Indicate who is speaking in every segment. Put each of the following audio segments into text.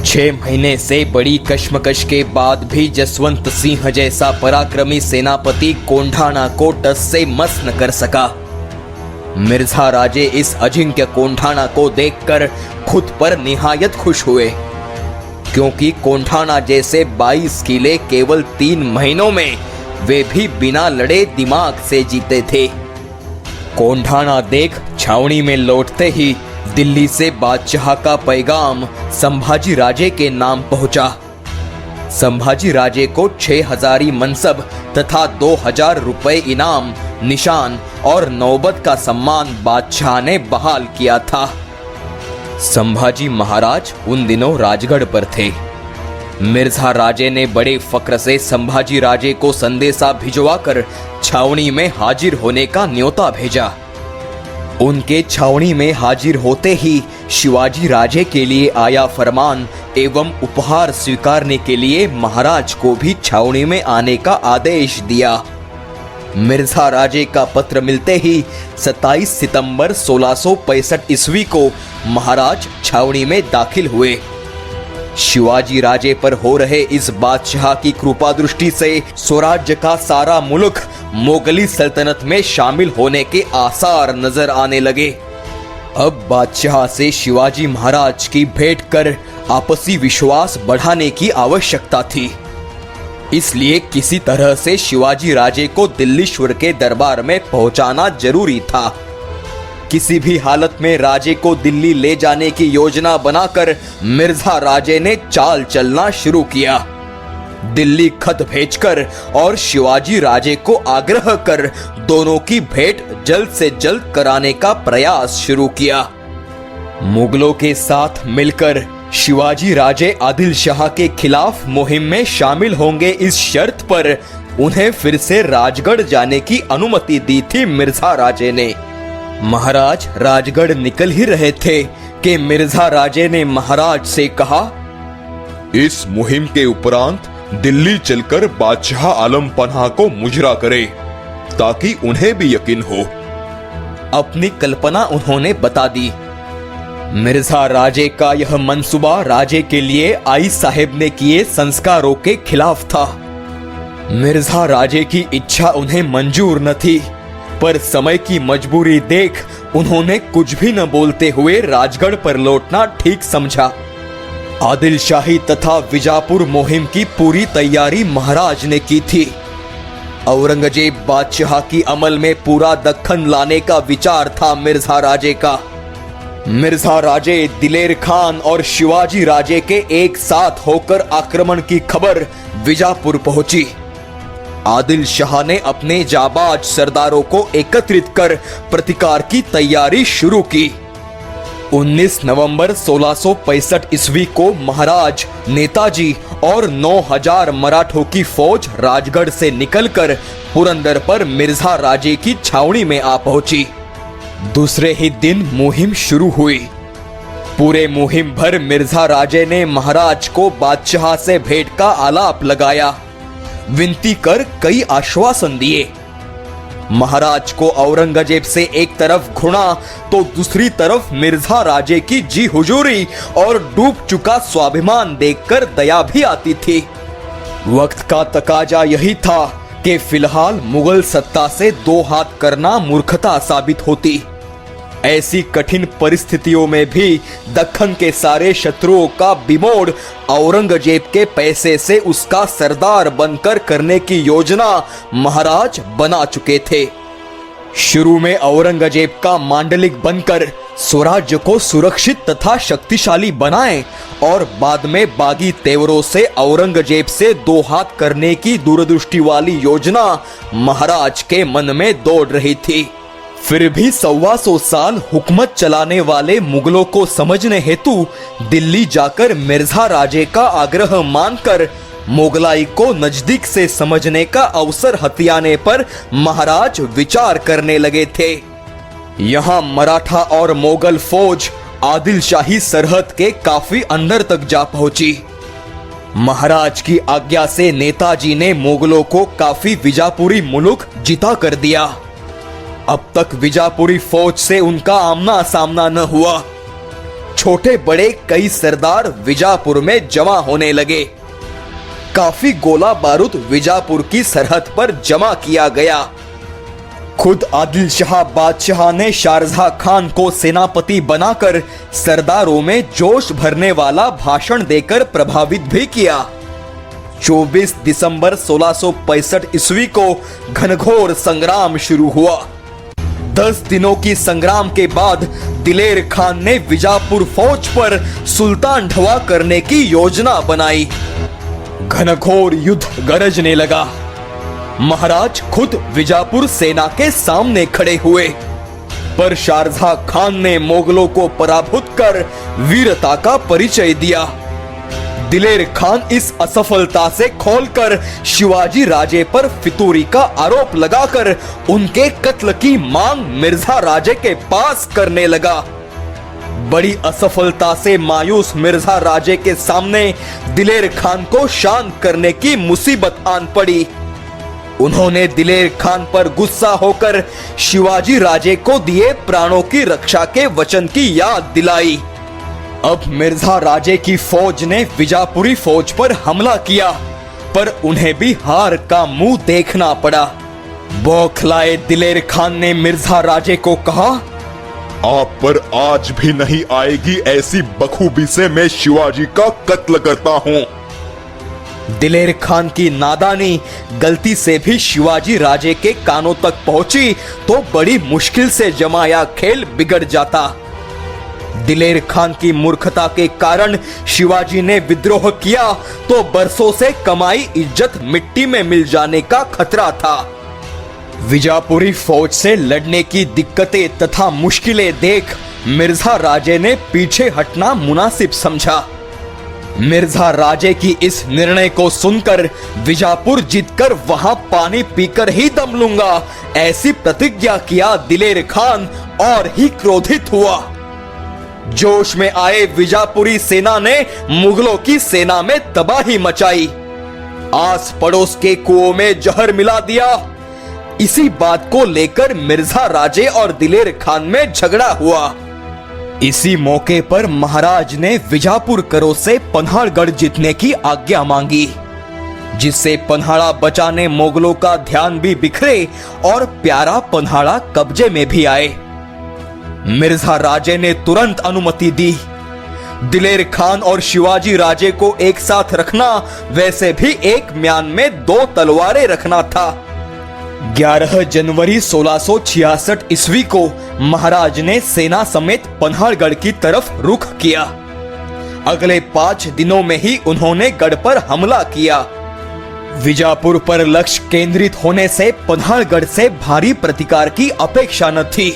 Speaker 1: 6 महीने से बड़ी कश्मकश के बाद भी जसवंत सिंह जैसा पराक्रमी सेनापति कोंढाणा को टस से मस न कर सका। मिर्जा राजे इस अजिंक्य कोंढाणा को देखकर खुद पर निहायत खुश हुए, क्योंकि कोंढाणा जैसे 22 किले केवल 3 महीनों में वे भी बिना लड़े दिमाग से जीते थे। कोंढाणा देख छावनी में लौटते ही दिल्ली से बादशाह का पैगाम संभाजी राजे के नाम पहुंचा। संभाजी राजे को 6000 मनसब तथा 2000 रुपए इनाम, निशान और नौबत का सम्मान बादशाह ने बहाल किया था। संभाजी महाराज उन दिनों राजगढ़ पर थे। मिर्जा राजे ने बड़े फक्र से संभाजी राजे को संदेशा भिजवाकर छावनी में हाजिर होने का न्योता भेजा। उनके छावनी में हाजिर होते ही शिवाजी राजे के लिए आया फरमान एवं उपहार स्वीकारने के लिए महाराज को भी छावनी में आने का आदेश दिया। मिर्जा राजे का पत्र मिलते ही 27 सितंबर 1665 ईस्वी को महाराज छावनी में दाखिल हुए। शिवाजी राजे पर हो रहे इस बादशाह की कृपा दृष्टि से स्वराज्य का सारा मुल्क मोगली सल्तनत में शामिल होने के आसार नजर आने लगे। अब बादशाह से शिवाजी महाराज की भेंट कर आपसी विश्वास बढ़ाने की आवश्यकता थी। इसलिए किसी तरह से शिवाजी राजे को दिल्लीश्वर के दरबार में पहुंचाना जरूरी था। किसी भी हालत में राजे को दिल्ली ले जाने की योजना बनाकर मिर्जा राजे ने चाल चलना शुरू किया। दिल्ली खत भेजकर और शिवाजी राजे को आग्रह कर दोनों की भेंट जल्द से जल्द कराने का प्रयास शुरू किया। मुगलों के साथ मिलकर शिवाजी राजे आदिल शाह के खिलाफ मुहिम में शामिल होंगे, इस शर्त पर उन्हें फिर से राजगढ़ जाने की अनुमति दी थी मिर्जा राजे ने। महाराज राजगढ़ निकल ही रहे थे कि मिर्जा राजे ने महाराज से कहा,
Speaker 2: इस मुहिम के उपरांत दिल्ली चलकर बादशाह आलम पनाह को मुजरा करे, ताकि उन्हें भी यकीन हो।
Speaker 1: अपनी कल्पना उन्होंने बता दी। मिर्जा राजे का यह मंसूबा राजे के लिए आई साहेब ने किए संस्कारों के खिलाफ था। मिर्जा राजे की इच्छा उन्हें मंजूर न थी, पर समय की मजबूरी देख उन्होंने कुछ भी न बोलते हुए राजगढ़ पर लौटना ठीक समझा। आदिल शाही तथा विजापुर मुहिम की पूरी तैयारी महाराज ने की थी। औरंगजेब बादशाह की अमल में पूरा दक्खन लाने का विचार था मिर्जा राजे का। मिर्जा राजे, दिलेर खान और शिवाजी राजे के एक साथ होकर आक्रमण की खबर विजापुर पहुंची। आदिल शाह ने अपने जाबाज सरदारों को एकत्रित कर प्रतिकार की तैयारी शुरू की। 19 नवंबर 1665 ईस्वी को महाराज, नेताजी और 9000 मराठों की फौज राजगढ़ से निकलकर पुरंदर पर मिर्जा राजे की छावनी में आ पहुंची। दूसरे ही दिन मुहिम शुरू हुई। पूरे मुहिम भर मिर्जा राजे ने महाराज को बादशाह से भेंट का आलाप लगाया, विनती कर कई आश्वासन दिए। महाराज को औरंगजेब से एक तरफ घृणा तो दूसरी तरफ मिर्जा राजे की जी हुजूरी और डूब चुका स्वाभिमान देखकर दया भी आती थी। वक्त का तकाजा यही था कि फिलहाल मुगल सत्ता से 2 हाथ करना मूर्खता साबित होती। ऐसी कठिन परिस्थितियों में भी दक्खन के सारे शत्रुओं का बिमोड़ औरंगजेब के पैसे से उसका सरदार बनकर करने की योजना महाराज बना चुके थे। शुरू में औरंगजेब का मांडलिक बनकर स्वराज्य को सुरक्षित तथा शक्तिशाली बनाएं और बाद में बागी तेवरों से औरंगजेब से 2 हाथ करने की दूरदृष्टि वाली योजना महाराज के मन में दौड़ रही थी। फिर भी 125 साल हुकूमत चलाने वाले मुगलों को समझने हेतु दिल्ली जाकर मिर्जा राजे का आग्रह मानकर मुगलाई को नजदीक से समझने का अवसर हथियाने पर महाराज विचार करने लगे थे। यहाँ मराठा और मोगल फौज आदिल शाही सरहद के काफी अंदर तक जा पहुंची। महाराज की आज्ञा से नेताजी ने मुगलों को काफी विजापुरी मुल्क जिता कर दिया। अब तक विजापुरी फौज से उनका आमना सामना न हुआ। छोटे बड़े कई सरदार विजापुर में जमा होने लगे। काफी गोला बारूद विजापुर की सरहद पर जमा किया गया। खुद आदिल शाह बादशाह ने शारजहां खान को सेनापति बनाकर सरदारों में जोश भरने वाला भाषण देकर प्रभावित भी किया। 24 दिसंबर 1665 ईस्वी को घनघोर संग्राम शुरू हुआ। 10 दिनों की संग्राम के बाद दिलेर खान ने विजापुर फौज पर सुल्तान ढवा करने की योजना बनाई। घनघोर युद्ध गरजने लगा। महाराज खुद विजापुर सेना के सामने खड़े हुए, पर शारजहां खान ने मोगलों को पराभूत कर वीरता का परिचय दिया। दिलेर खान इस असफलता से खोलकर शिवाजी राजे पर फितूरी का आरोप लगाकर उनके कत्ल की मांग मिर्जा राजे के पास करने लगा। बड़ी असफलता से मायूस मिर्जा राजे के सामने दिलेर खान को शांत करने की मुसीबत आन पड़ी। उन्होंने दिलेर खान पर गुस्सा होकर शिवाजी राजे को दिए प्राणों की रक्षा के वचन की याद दिलाई। अब मिर्जा राजे की फौज ने विजापुरी फौज पर हमला किया, पर उन्हें भी हार का मुंह देखना पड़ा। बौखलाए दिलेर खान ने मिर्जा राजे को कहा,
Speaker 2: आप पर आज भी नहीं आएगी ऐसी बखूबी से मैं शिवाजी का कत्ल करता हूँ।
Speaker 1: दिलेर खान की नादानी गलती से भी शिवाजी राजे के कानों तक पहुंची तो बड़ी मुश्किल से जमाया खेल बिगड़ जाता। दिलेर खान की मूर्खता के कारण शिवाजी ने विद्रोह किया तो बरसों से कमाई इज्जत मिट्टी में मिल जाने का खतरा था। विजापुरी फौज से लड़ने की दिक्कतें तथा मुश्किलें देख मिर्जा राजे ने पीछे हटना मुनासिब समझा। मिर्जा राजे की इस निर्णय को सुनकर विजापुर जीतकर वहां पानी पीकर ही दम लूंगा ऐसी प्रतिज्ञा किया दिलेर खान और ही क्रोधित हुआ। जोश में आए विजापुरी सेना ने मुगलों की सेना में तबाही मचाई। आस पड़ोस के कुओं में जहर मिला दिया। इसी बात को लेकर मिर्जा राजे और दिलेर खान में झगड़ा हुआ। इसी मौके पर महाराज ने विजापुर करो से पन्हाड़गढ़ जीतने की आज्ञा मांगी, जिससे पन्हाड़ा बचाने मोगलों का ध्यान भी बिखरे और प्यारा पन्हाड़ा कब्जे में भी आए। मिर्जा राजे ने तुरंत अनुमति दी। दिलेर खान और शिवाजी राजे को एक साथ रखना वैसे भी एक म्यान में 2 तलवारें रखना था। 11 जनवरी 1666 ईस्वी को महाराज ने सेना समेत पन्हाड़गढ़ की तरफ रुख किया। अगले 5 दिनों में ही उन्होंने गढ़ पर हमला किया। विजापुर पर लक्ष्य केंद्रित होने से पन्हाड़गढ़ से भारी प्रतिकार की अपेक्षा न थी,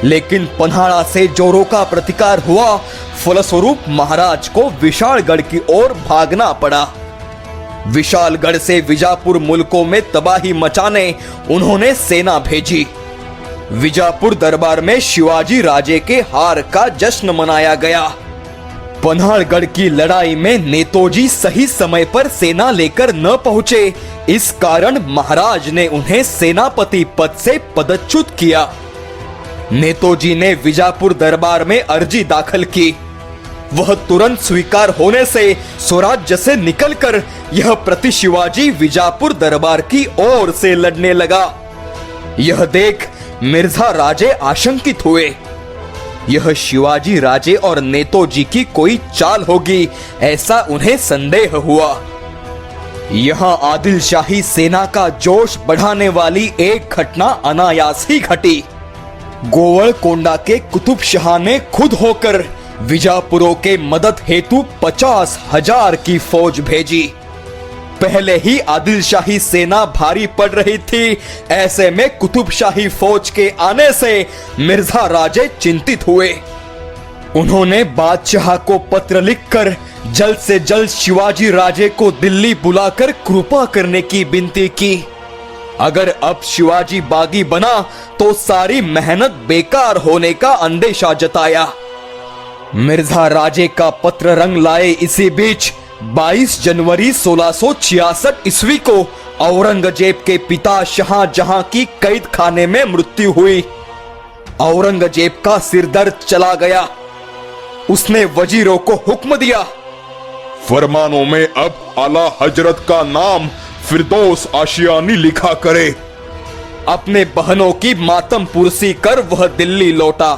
Speaker 1: लेकिन पन्हाड़ा से जोरों का प्रतिकार हुआ। फलस्वरूप महाराज को विशालगढ़ की ओर भागना पड़ा। विशालगढ़ से विजापुर मुल्कों में तबाही मचाने उन्होंने सेना भेजी। विजापुर दरबार में शिवाजी राजे के हार का जश्न मनाया गया। पन्हाड़गढ़ की लड़ाई में नेतोजी सही समय पर सेना लेकर न पहुंचे, इस कारण महाराज ने उन्हें सेनापति पद से पदच्युत किया। नेतोजी ने विजापुर दरबार में अर्जी दाखिल की। वह तुरंत स्वीकार होने से स्वराज्य से निकलकर यह प्रति शिवाजी विजापुर दरबार की ओर से लड़ने लगा। यह देख मिर्जा राजे आशंकित हुए। यह शिवाजी राजे और नेतोजी की कोई चाल होगी, ऐसा उन्हें संदेह हुआ। यहां आदिल शाही सेना का जोश बढ़ाने वाली एक घटना अनायास ही घटी। गोवलकोंडा के कुतुब शाह ने खुद होकर विजापुरों के मदद हेतु 50,000 की फौज भेजी। पहले ही आदिल शाही सेना भारी पड़ रही थी, ऐसे में कुतुब शाही फौज के आने से मिर्जा राजे चिंतित हुए। उन्होंने बादशाह को पत्र लिखकर जल्द से जल्द शिवाजी राजे को दिल्ली बुलाकर कृपा करने की विनती की। अगर अब शिवाजी बागी बना तो सारी मेहनत बेकार होने का अंदेशा जताया। मिर्जा राजे का पत्र रंग लाए। इसी बीच 22 जनवरी 1666 ईस्वी को औरंगजेब के पिता शाहजहां की कैद खाने में मृत्यु हुई। औरंगजेब का सिरदर्द चला गया। उसने वजीरों को हुक्म दिया,
Speaker 2: फरमानों में अब आला हजरत का नाम फिरदौस आशियानी लिखा करे।
Speaker 1: अपने बहनों की मातम पुरसी कर वह दिल्ली लौटा।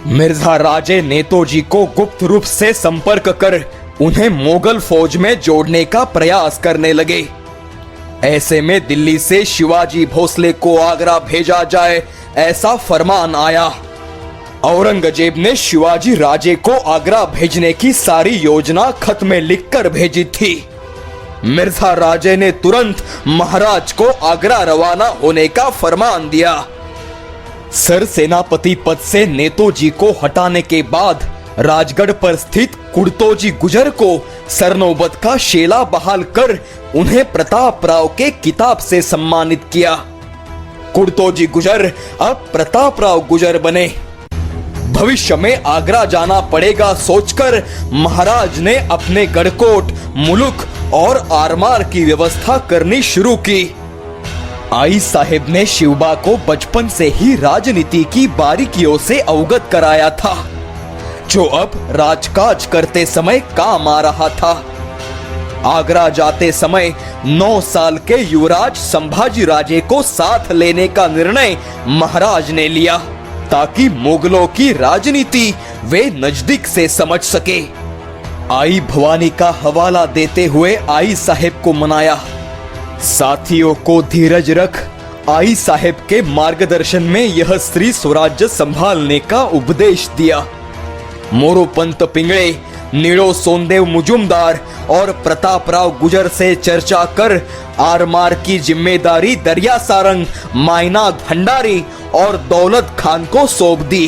Speaker 1: मिर्जा राजे नेतोजी को गुप्त रूप से संपर्क कर उन्हें मुगल फौज में जोड़ने का प्रयास करने लगे। ऐसे में दिल्ली से शिवाजी भोसले को आगरा भेजा जाए, ऐसा फरमान आया। औरंगजेब ने शिवाजी राजे को आगरा भेजने की सारी योजना खत में लिखकर भेजी थी। मिर्जा राजे ने तुरंत महाराज को आगरा रवाना होने का फरमान दिया। सर सेनापति पद से नेतोजी को हटाने के बाद राजगढ़ पर स्थित कुर्तोजी गुजर को सरनौबत का शेला बहाल कर उन्हें प्रताप राव के किताब से सम्मानित किया। कुर्तोजी गुजर अब प्रताप राव गुजर बने। भविष्य में आगरा जाना पड़ेगा सोचकर महाराज ने अपने गढ़कोट, मुलुक और आरमार की व्यवस्था करनी शुरू की। आई साहेब ने शिवबा को बचपन से ही राजनीति की बारीकियों से अवगत कराया था, जो अब राजकाज करते समय काम आ रहा था। आगरा जाते समय 9 साल के युवराज संभाजी राजे को साथ लेने का निर्णय महाराज ने लिया, ताकि मुगलों की राजनीति वे नजदीक से समझ सके। आई भवानी का हवाला देते हुए आई साहेब को मनाया। साथियों को धीरज रख आई साहेब के मार्गदर्शन में यह स्त्री स्वराज्य संभालने का उपदेश दिया। मोरोपंत पिंगळे, नीड़ो सोनदेव मुजुमदार और प्रताप राव गुजर से चर्चा कर आरमार की जिम्मेदारी दरिया सारंग, मायनाक भंडारी और दौलत खान को सौंप दी।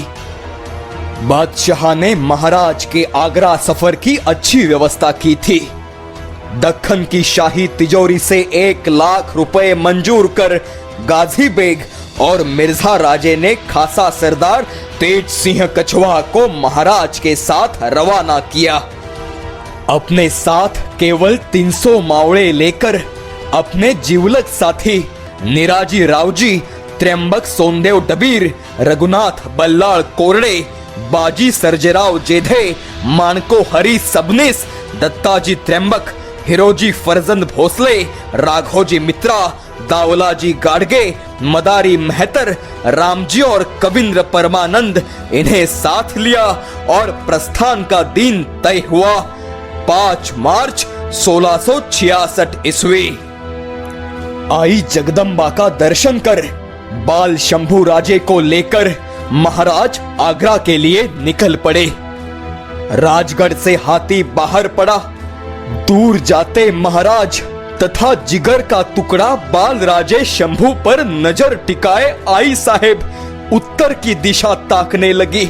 Speaker 1: बादशाह ने महाराज के आगरा सफर की अच्छी व्यवस्था की थी। दक्खन की शाही तिजोरी से 1 लाख रुपए मंजूर कर गाजी बेग और मिर्जा राजे ने खासा सरदार तेज सिंह कछवा को महाराज के साथ रवाना किया। अपने साथ केवल 300 मावड़े लेकर अपने जीवलक साथी निराजी रावजी, त्र्यंबक सोनदेव डबीर, रघुनाथ बल्लाळ कोरडे, बाजी सर्जेराव जेधे, मानको हरी सबनीस, दत्ताजी त्र्यंबक, हिरोजी फरजंद भोसले, राघोजी मित्रा, दावलाजी गाडगे, मदारी मेहतर, रामजी और कविंद्र परमानंद इन्हें साथ लिया और प्रस्थान का दिन तय हुआ 5 मार्च 1666 ईस्वी। आई जगदम्बा का दर्शन कर बाल शंभू राजे को लेकर महाराज आगरा के लिए निकल पड़े। राजगढ़ से हाथी बाहर पड़ा। दूर जाते महाराज तथा जिगर का टुकड़ा बाल राजे शंभू पर नजर टिकाए आई साहेब उत्तर की दिशा ताकने लगी।